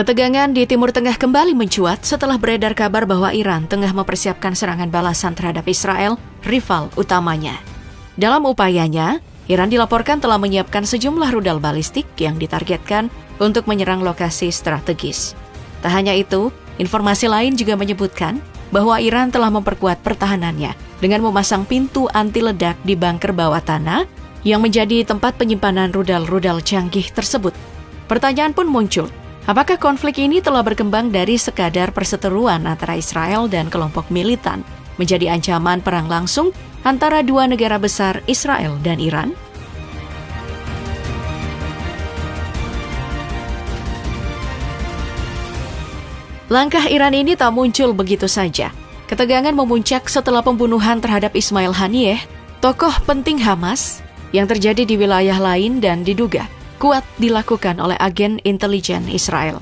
Ketegangan di Timur Tengah kembali mencuat setelah beredar kabar bahwa Iran tengah mempersiapkan serangan balasan terhadap Israel, rival utamanya. Dalam upayanya, Iran dilaporkan telah menyiapkan sejumlah rudal balistik yang ditargetkan untuk menyerang lokasi strategis. Tak hanya itu, informasi lain juga menyebutkan bahwa Iran telah memperkuat pertahanannya dengan memasang pintu anti ledak di bunker bawah tanah yang menjadi tempat penyimpanan rudal-rudal canggih tersebut. Pertanyaan pun muncul. Apakah konflik ini telah berkembang dari sekadar perseteruan antara Israel dan kelompok militan menjadi ancaman perang langsung antara dua negara besar Israel dan Iran? Langkah Iran ini tak muncul begitu saja. Ketegangan memuncak setelah pembunuhan terhadap Ismail Haniyeh, tokoh penting Hamas, yang terjadi di wilayah lain dan diduga kuat dilakukan oleh agen intelijen Israel.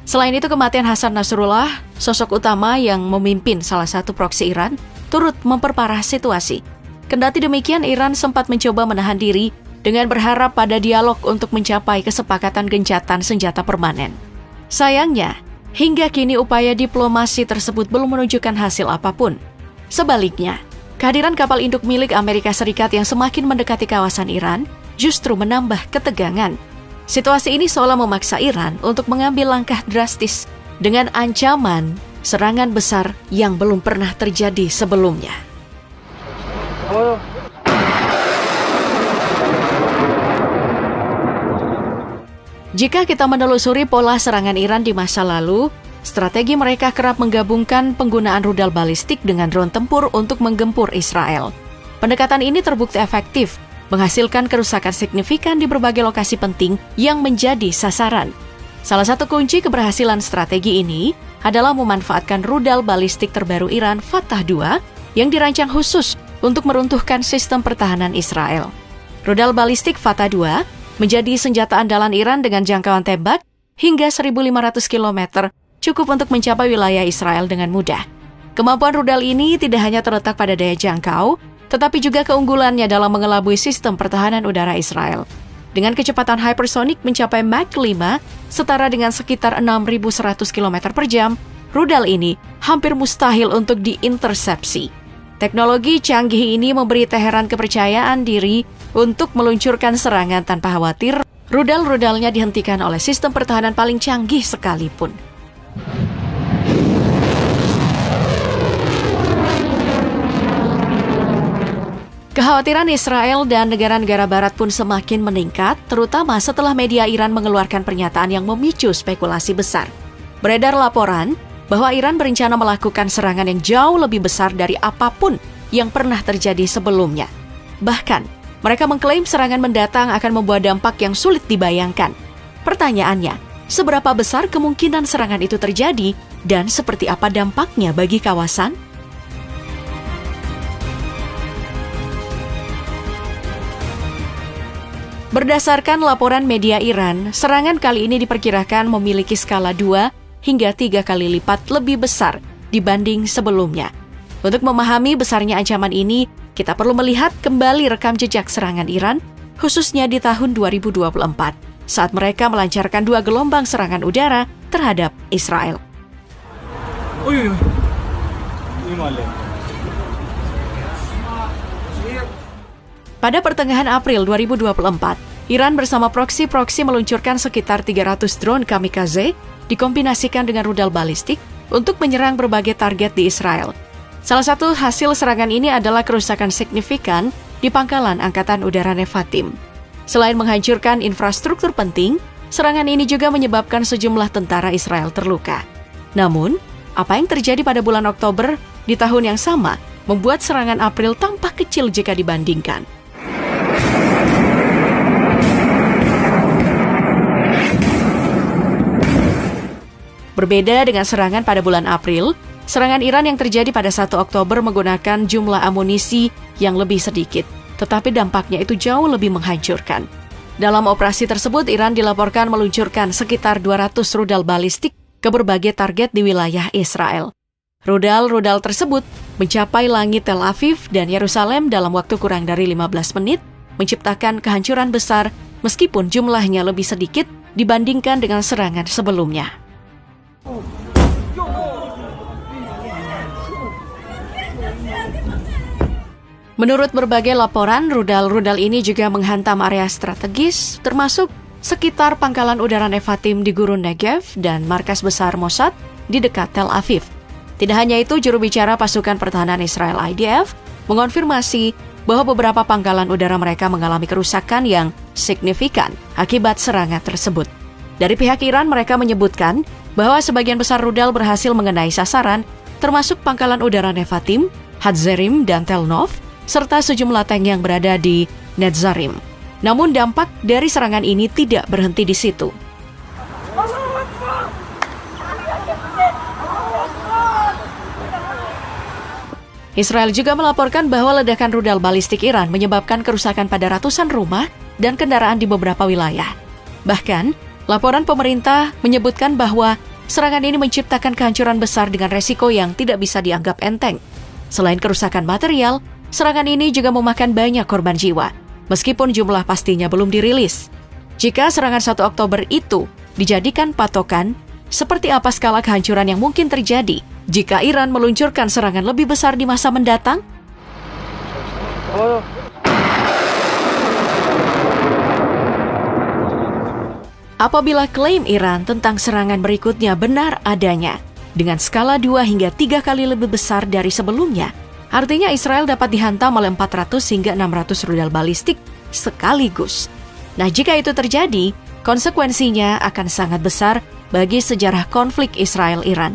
Selain itu, kematian Hasan Nasrullah, sosok utama yang memimpin salah satu proksi Iran, turut memperparah situasi. Kendati demikian, Iran sempat mencoba menahan diri dengan berharap pada dialog untuk mencapai kesepakatan gencatan senjata permanen. Sayangnya, hingga kini upaya diplomasi tersebut belum menunjukkan hasil apapun. Sebaliknya, kehadiran kapal induk milik Amerika Serikat yang semakin mendekati kawasan Iran justru menambah ketegangan. Situasi ini seolah memaksa Iran untuk mengambil langkah drastis dengan ancaman serangan besar yang belum pernah terjadi sebelumnya. Jika kita menelusuri pola serangan Iran di masa lalu, strategi mereka kerap menggabungkan penggunaan rudal balistik dengan drone tempur untuk menggempur Israel. Pendekatan ini terbukti efektif, menghasilkan kerusakan signifikan di berbagai lokasi penting yang menjadi sasaran. Salah satu kunci keberhasilan strategi ini adalah memanfaatkan rudal balistik terbaru Iran Fatah II yang dirancang khusus untuk meruntuhkan sistem pertahanan Israel. Rudal balistik Fatah II menjadi senjata andalan Iran dengan jangkauan tembak hingga 1.500 km, cukup untuk mencapai wilayah Israel dengan mudah. Kemampuan rudal ini tidak hanya terletak pada daya jangkau, tetapi juga keunggulannya dalam mengelabui sistem pertahanan udara Israel. Dengan kecepatan hypersonic mencapai Mach 5, setara dengan sekitar 6.100 km per jam, rudal ini hampir mustahil untuk diintersepsi. Teknologi canggih ini memberi Teheran kepercayaan diri untuk meluncurkan serangan tanpa khawatir rudal-rudalnya dihentikan oleh sistem pertahanan paling canggih sekalipun. Kekhawatiran Israel dan negara-negara barat pun semakin meningkat, terutama setelah media Iran mengeluarkan pernyataan yang memicu spekulasi besar. Beredar laporan bahwa Iran berencana melakukan serangan yang jauh lebih besar dari apapun yang pernah terjadi sebelumnya. Bahkan, mereka mengklaim serangan mendatang akan membawa dampak yang sulit dibayangkan. Pertanyaannya, seberapa besar kemungkinan serangan itu terjadi dan seperti apa dampaknya bagi kawasan? Berdasarkan laporan media Iran, serangan kali ini diperkirakan memiliki skala 2 hingga 3 kali lipat lebih besar dibanding sebelumnya. Untuk memahami besarnya ancaman ini, kita perlu melihat kembali rekam jejak serangan Iran, khususnya di tahun 2024, saat mereka melancarkan 2 gelombang serangan udara terhadap Israel. Pada pertengahan April 2024, Iran bersama proksi-proksi meluncurkan sekitar 300 drone kamikaze dikombinasikan dengan rudal balistik untuk menyerang berbagai target di Israel. Salah satu hasil serangan ini adalah kerusakan signifikan di pangkalan Angkatan Udara Nevatim. Selain menghancurkan infrastruktur penting, serangan ini juga menyebabkan sejumlah tentara Israel terluka. Namun, apa yang terjadi pada bulan Oktober di tahun yang sama membuat serangan April tampak kecil jika dibandingkan. Berbeda dengan serangan pada bulan April, serangan Iran yang terjadi pada 1 Oktober menggunakan jumlah amunisi yang lebih sedikit, tetapi dampaknya itu jauh lebih menghancurkan. Dalam operasi tersebut, Iran dilaporkan meluncurkan sekitar 200 rudal balistik ke berbagai target di wilayah Israel. Rudal-rudal tersebut mencapai langit Tel Aviv dan Yerusalem dalam waktu kurang dari 15 menit, menciptakan kehancuran besar meskipun jumlahnya lebih sedikit dibandingkan dengan serangan sebelumnya. Menurut berbagai laporan, rudal-rudal ini juga menghantam area strategis, termasuk sekitar pangkalan udara Nevatim di Gurun Negev dan markas besar Mossad di dekat Tel Aviv. Tidak hanya itu, juru bicara pasukan pertahanan Israel IDF mengonfirmasi bahwa beberapa pangkalan udara mereka mengalami kerusakan yang signifikan akibat serangan tersebut. Dari pihak Iran, mereka menyebutkan bahwa sebagian besar rudal berhasil mengenai sasaran, termasuk pangkalan udara Nevatim, Hatzerim, dan Tel Nov, serta sejumlah tank yang berada di Netzarim. Namun dampak dari serangan ini tidak berhenti di situ. Israel juga melaporkan bahwa ledakan rudal balistik Iran menyebabkan kerusakan pada ratusan rumah dan kendaraan di beberapa wilayah. Bahkan, laporan pemerintah menyebutkan bahwa serangan ini menciptakan kehancuran besar dengan resiko yang tidak bisa dianggap enteng. Selain kerusakan material, serangan ini juga memakan banyak korban jiwa, meskipun jumlah pastinya belum dirilis. Jika serangan 1 Oktober itu dijadikan patokan, seperti apa skala kehancuran yang mungkin terjadi jika Iran meluncurkan serangan lebih besar di masa mendatang? Apabila klaim Iran tentang serangan berikutnya benar adanya, dengan skala 2 hingga 3 kali lebih besar dari sebelumnya, artinya Israel dapat dihantam oleh 400 hingga 600 rudal balistik sekaligus. Nah, jika itu terjadi, konsekuensinya akan sangat besar bagi sejarah konflik Israel-Iran.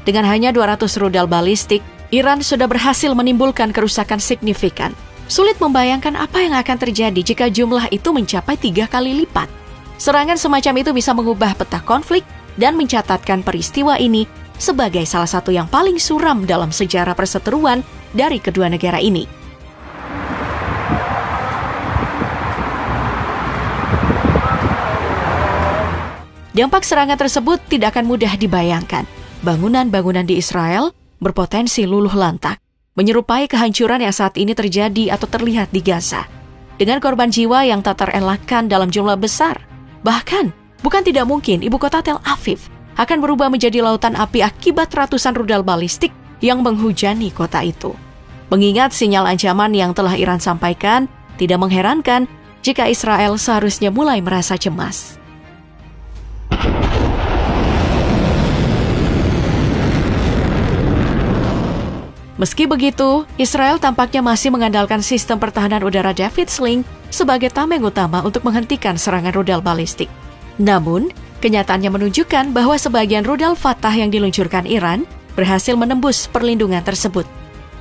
Dengan hanya 200 rudal balistik, Iran sudah berhasil menimbulkan kerusakan signifikan. Sulit membayangkan apa yang akan terjadi jika jumlah itu mencapai 3 kali lipat. Serangan semacam itu bisa mengubah peta konflik dan mencatatkan peristiwa ini sebagai salah satu yang paling suram dalam sejarah perseteruan dari kedua negara ini. Dampak serangan tersebut tidak akan mudah dibayangkan. Bangunan-bangunan di Israel berpotensi luluh lantak, menyerupai kehancuran yang saat ini terjadi atau terlihat di Gaza. Dengan korban jiwa yang tak terelakkan dalam jumlah besar. Bahkan, bukan tidak mungkin ibu kota Tel Aviv akan berubah menjadi lautan api akibat ratusan rudal balistik yang menghujani kota itu. Mengingat sinyal ancaman yang telah Iran sampaikan, tidak mengherankan jika Israel seharusnya mulai merasa cemas. Meski begitu, Israel tampaknya masih mengandalkan sistem pertahanan udara David Sling sebagai tameng utama untuk menghentikan serangan rudal balistik. Namun, kenyataannya menunjukkan bahwa sebagian rudal Fatah yang diluncurkan Iran berhasil menembus perlindungan tersebut.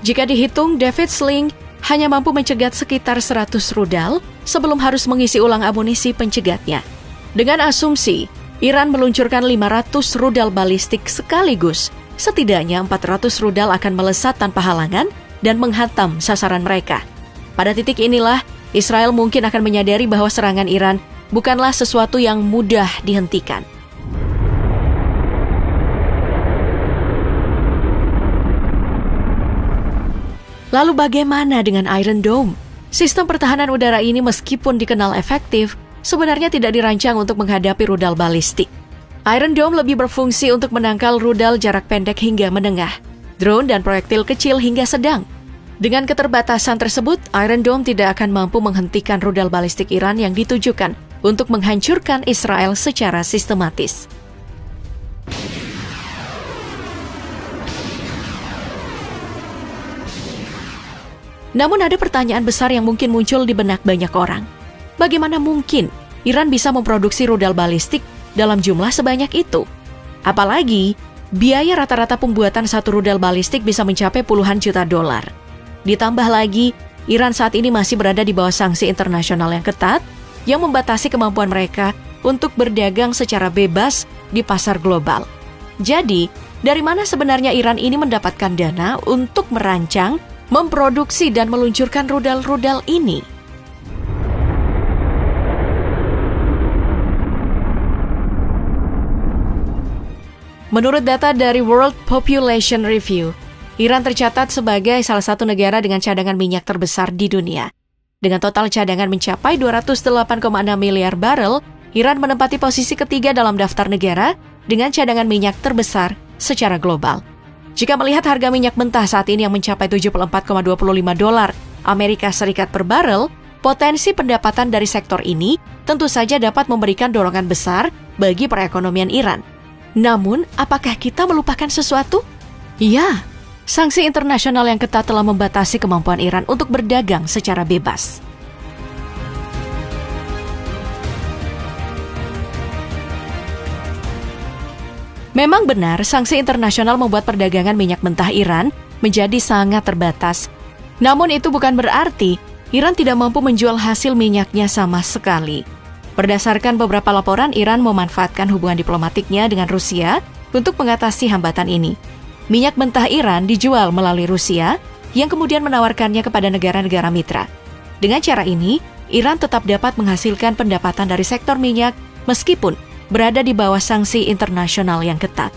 Jika dihitung, David Sling hanya mampu mencegat sekitar 100 rudal sebelum harus mengisi ulang amunisi pencegatnya. Dengan asumsi, Iran meluncurkan 500 rudal balistik sekaligus, setidaknya 400 rudal akan melesat tanpa halangan dan menghantam sasaran mereka. Pada titik inilah, Israel mungkin akan menyadari bahwa serangan Iran bukanlah sesuatu yang mudah dihentikan. Lalu bagaimana dengan Iron Dome? Sistem pertahanan udara ini meskipun dikenal efektif, sebenarnya tidak dirancang untuk menghadapi rudal balistik. Iron Dome lebih berfungsi untuk menangkal rudal jarak pendek hingga menengah, drone dan proyektil kecil hingga sedang. Dengan keterbatasan tersebut, Iron Dome tidak akan mampu menghentikan rudal balistik Iran yang ditujukan untuk menghancurkan Israel secara sistematis. Namun ada pertanyaan besar yang mungkin muncul di benak banyak orang. Bagaimana mungkin Iran bisa memproduksi rudal balistik dalam jumlah sebanyak itu? Apalagi, biaya rata-rata pembuatan satu rudal balistik bisa mencapai puluhan juta dolar. Ditambah lagi, Iran saat ini masih berada di bawah sanksi internasional yang ketat yang membatasi kemampuan mereka untuk berdagang secara bebas di pasar global. Jadi, dari mana sebenarnya Iran ini mendapatkan dana untuk merancang, memproduksi dan meluncurkan rudal-rudal ini? Menurut data dari World Population Review, Iran tercatat sebagai salah satu negara dengan cadangan minyak terbesar di dunia. Dengan total cadangan mencapai 208,6 miliar barel, Iran menempati posisi ketiga dalam daftar negara dengan cadangan minyak terbesar secara global. Jika melihat harga minyak mentah saat ini yang mencapai $74,25 Amerika Serikat per barel, potensi pendapatan dari sektor ini tentu saja dapat memberikan dorongan besar bagi perekonomian Iran. Namun, apakah kita melupakan sesuatu? Ya, sanksi internasional yang ketat telah membatasi kemampuan Iran untuk berdagang secara bebas. Memang benar, sanksi internasional membuat perdagangan minyak mentah Iran menjadi sangat terbatas. Namun itu bukan berarti Iran tidak mampu menjual hasil minyaknya sama sekali. Berdasarkan beberapa laporan, Iran memanfaatkan hubungan diplomatiknya dengan Rusia untuk mengatasi hambatan ini. Minyak mentah Iran dijual melalui Rusia, yang kemudian menawarkannya kepada negara-negara mitra. Dengan cara ini, Iran tetap dapat menghasilkan pendapatan dari sektor minyak meskipun berada di bawah sanksi internasional yang ketat.